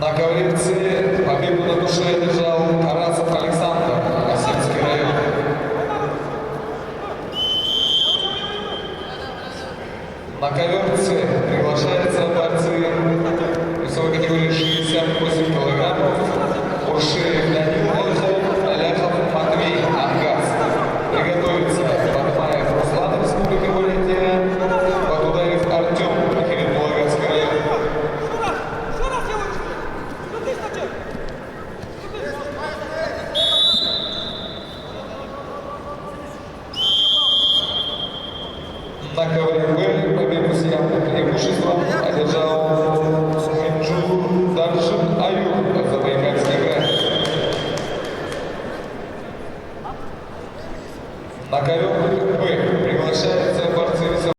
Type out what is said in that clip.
На коврице победу на душе держал Тарасов Александр, Осинский район. На коверце приглашаются борцы весовой категории 68 кг.